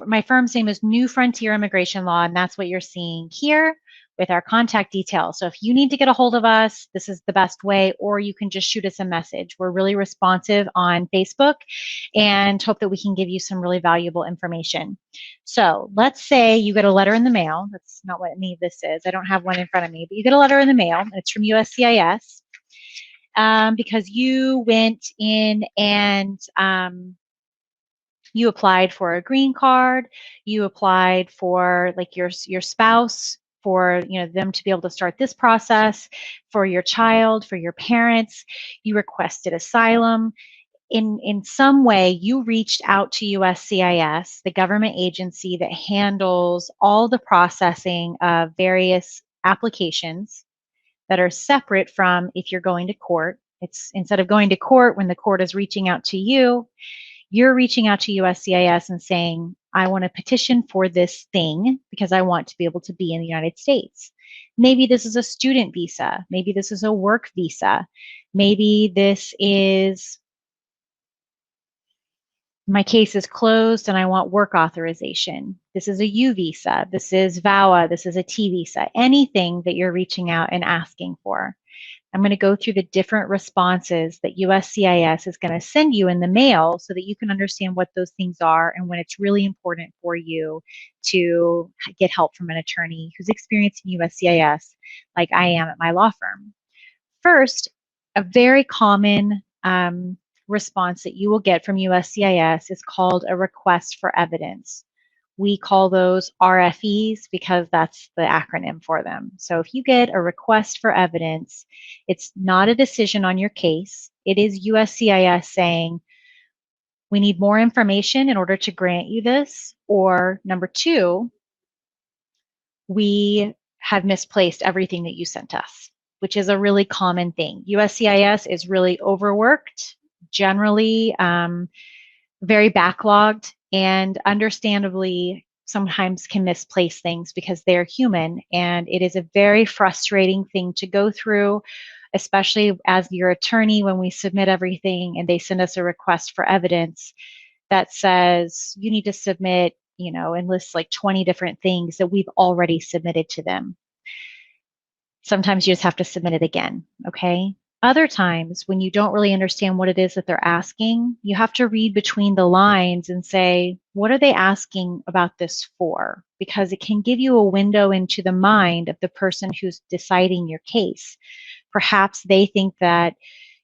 my firm's name is New Frontier Immigration Law, and that's what you're seeing here with our contact details. So if you need to get a hold of us, this is the best way, or you can just shoot us a message. We're really responsive on Facebook and hope that we can give you some really valuable information. So let's say you get a letter in the mail. That's not what any of this is. I don't have one in front of me, but you get a letter in the mail, and it's from USCIS because you went in and you applied for a green card, you applied for like your spouse, for them to be able to start this process, for your child, for your parents, you requested asylum. In some way, you reached out to USCIS, the government agency that handles all the processing of various applications that are separate from if you're going to court. It's instead of going to court when the court is reaching out to you, you're reaching out to USCIS and saying, I want to petition for this thing because I want to be able to be in the United States. Maybe this is a student visa. Maybe this is a work visa. Maybe this is, my case is closed and I want work authorization. This is a U visa. This is VAWA. This is a T visa. Anything that you're reaching out and asking for. I'm going to go through the different responses that USCIS is going to send you in the mail so that you can understand what those things are and when it's really important for you to get help from an attorney who's experienced in USCIS like I am at my law firm. First, a very common response that you will get from USCIS is called a request for evidence. We call those RFEs because that's the acronym for them. So if you get a request for evidence, it's not a decision on your case. It is USCIS saying, we need more information in order to grant you this, or number two, we have misplaced everything that you sent us, which is a really common thing. USCIS is really overworked, generally very backlogged, and understandably sometimes can misplace things because they're human, and it is a very frustrating thing to go through, especially as your attorney when we submit everything and they send us a request for evidence that says you need to submit, and lists like 20 different things that we've already submitted to them. Sometimes you just have to submit it again, okay? Other times, when you don't really understand what it is that they're asking, you have to read between the lines and say, what are they asking about this for? Because it can give you a window into the mind of the person who's deciding your case. Perhaps they think that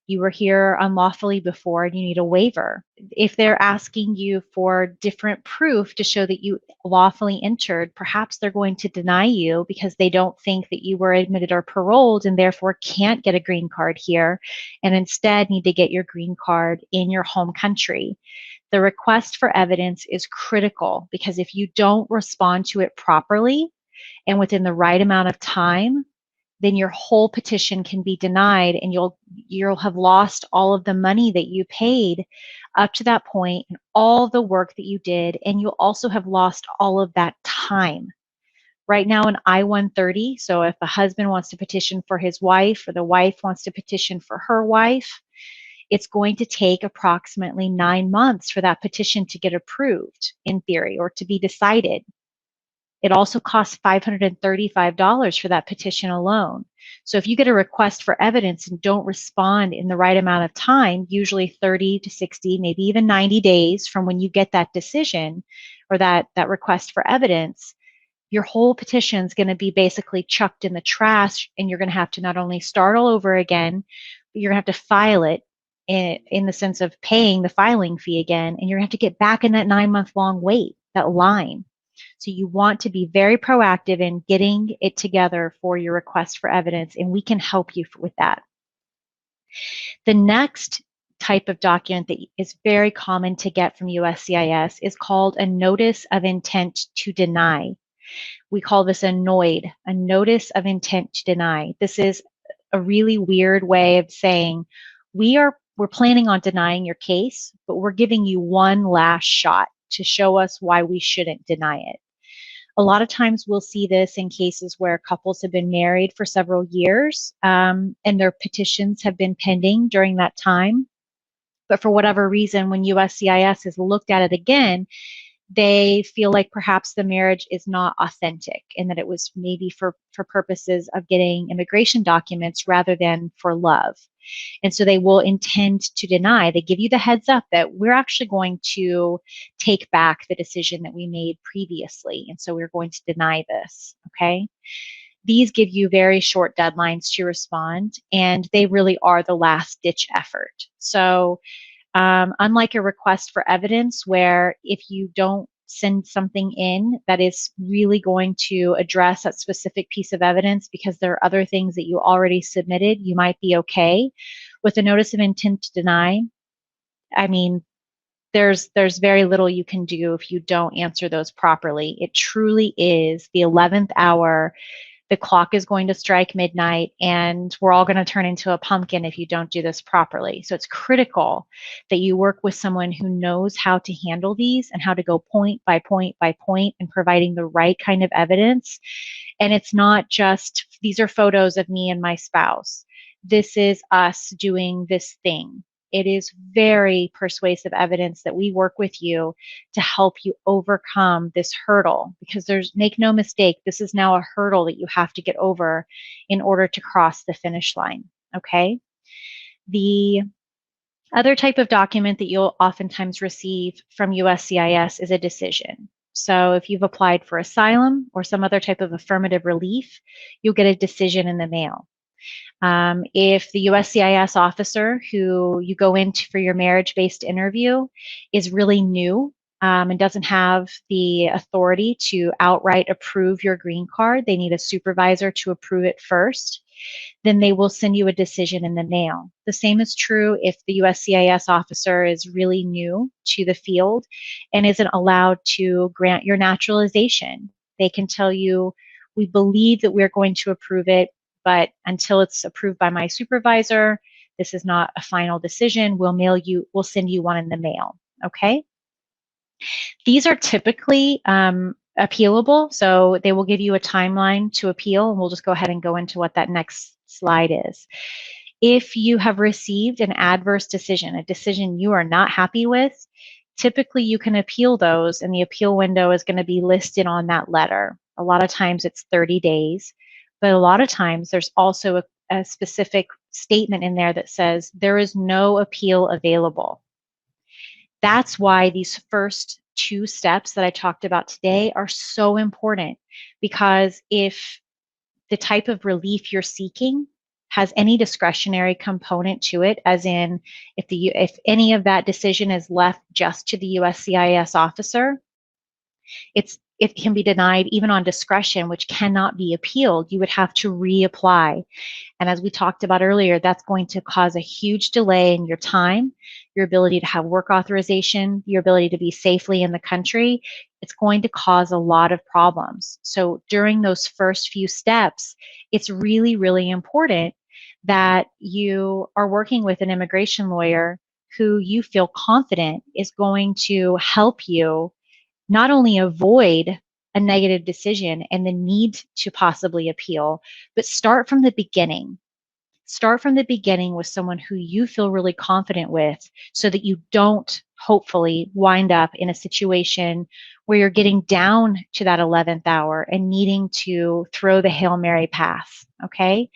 you were here unlawfully before and you need a waiver. If they're asking you for different proof to show that you lawfully entered, perhaps they're going to deny you because they don't think that you were admitted or paroled and therefore can't get a green card here and instead need to get your green card in your home country. The request for evidence is critical because if you don't respond to it properly and within the right amount of time, then your whole petition can be denied and you'll have lost all of the money that you paid up to that point and all the work that you did, and you'll also have lost all of that time. Right now in I-130, so if a husband wants to petition for his wife or the wife wants to petition for her wife, it's going to take approximately 9 months for that petition to get approved in theory or to be decided. It also costs $535 for that petition alone. So if you get a request for evidence and don't respond in the right amount of time, usually 30 to 60, maybe even 90 days from when you get that decision or that request for evidence, your whole petition is going to be basically chucked in the trash, and you're going to have to not only start all over again, but you're going to have to file it in the sense of paying the filing fee again, and you're going to have to get back in that 9-month-long wait, that line. So you want to be very proactive in getting it together for your request for evidence, and we can help you with that. The next type of document that is very common to get from USCIS is called a Notice of Intent to Deny. We call this a NOID, a Notice of Intent to Deny. This is a really weird way of saying we're planning on denying your case, but we're giving you one last shot to show us why we shouldn't deny it. A lot of times we'll see this in cases where couples have been married for several years and their petitions have been pending during that time. But for whatever reason, when USCIS has looked at it again, they feel like perhaps the marriage is not authentic and that it was maybe for purposes of getting immigration documents rather than for love. And so they will intend to deny. They give you the heads up that we're actually going to take back the decision that we made previously. And so we're going to deny this, okay? These give you very short deadlines to respond, and they really are the last ditch effort. So unlike a request for evidence where if you don't send something in that is really going to address that specific piece of evidence because there are other things that you already submitted, you might be okay. With a notice of intent to deny, I mean, there's very little you can do if you don't answer those properly. It truly is the 11th hour. The clock is going to strike midnight, and we're all going to turn into a pumpkin if you don't do this properly. So it's critical that you work with someone who knows how to handle these and how to go point by point by point and providing the right kind of evidence. And it's not just, these are photos of me and my spouse. This is us doing this thing. It is very persuasive evidence that we work with you to help you overcome this hurdle, because make no mistake, this is now a hurdle that you have to get over in order to cross the finish line, okay? The other type of document that you'll oftentimes receive from USCIS is a decision. So if you've applied for asylum or some other type of affirmative relief, you'll get a decision in the mail. If the USCIS officer who you go into for your marriage-based interview is really new and doesn't have the authority to outright approve your green card, they need a supervisor to approve it first, then they will send you a decision in the mail. The same is true if the USCIS officer is really new to the field and isn't allowed to grant your naturalization. They can tell you, we believe that we're going to approve it, but until it's approved by my supervisor, this is not a final decision. We'll send you one in the mail, okay? These are typically appealable, so they will give you a timeline to appeal, and we'll just go ahead and go into what that next slide is. If you have received an adverse decision, a decision you are not happy with, typically you can appeal those, and the appeal window is going to be listed on that letter. A lot of times it's 30 days. But a lot of times there's also a specific statement in there that says there is no appeal available. That's why these first two steps that I talked about today are so important, because if the type of relief you're seeking has any discretionary component to it, as in if any of that decision is left just to the USCIS officer, it can be denied even on discretion, which cannot be appealed. You would have to reapply. And as we talked about earlier, that's going to cause a huge delay in your time, your ability to have work authorization, your ability to be safely in the country. It's going to cause a lot of problems. So during those first few steps, it's really, really important that you are working with an immigration lawyer who you feel confident is going to help you not only avoid a negative decision and the need to possibly appeal, but start from the beginning. Start from the beginning with someone who you feel really confident with, so that you don't hopefully wind up in a situation where you're getting down to that 11th hour and needing to throw the Hail Mary pass, okay?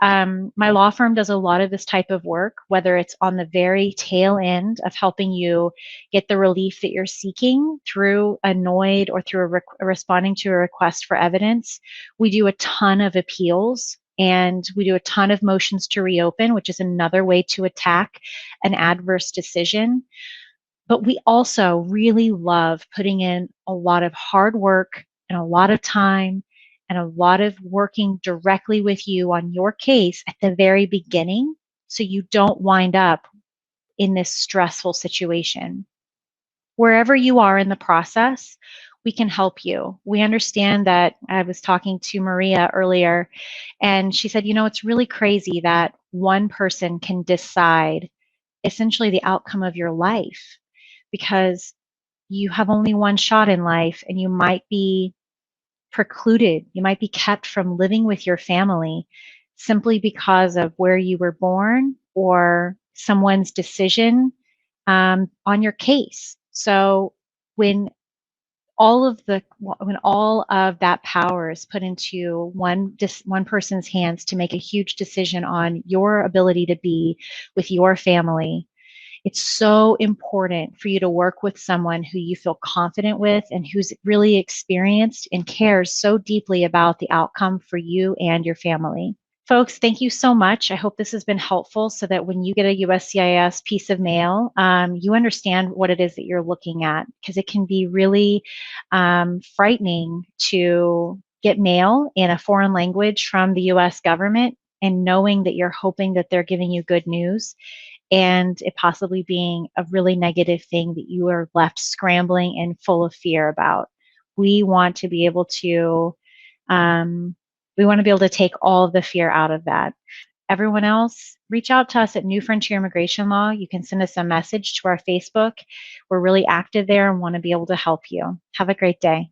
My law firm does a lot of this type of work, whether it's on the very tail end of helping you get the relief that you're seeking through a NOID or through responding to a request for evidence. We do a ton of appeals, and we do a ton of motions to reopen, which is another way to attack an adverse decision. But we also really love putting in a lot of hard work and a lot of time and a lot of working directly with you on your case at the very beginning, so you don't wind up in this stressful situation. Wherever you are in the process, we can help you. We understand that. I was talking to Maria earlier, and she said, it's really crazy that one person can decide essentially the outcome of your life, because you have only one shot in life, and you might be precluded. You might be kept from living with your family simply because of where you were born or someone's decision on your case. So when when all of that power is put into one person's hands to make a huge decision on your ability to be with your family, it's so important for you to work with someone who you feel confident with and who's really experienced and cares so deeply about the outcome for you and your family. Folks, thank you so much. I hope this has been helpful so that when you get a USCIS piece of mail, you understand what it is that you're looking at, because it can be really frightening to get mail in a foreign language from the US government and knowing that you're hoping that they're giving you good news and it possibly being a really negative thing that you are left scrambling and full of fear about. We want to be able to take all of the fear out of that. Everyone else, reach out to us at New Frontier Immigration Law. You can send us a message to our Facebook. We're really active there and want to be able to help you. Have a great day.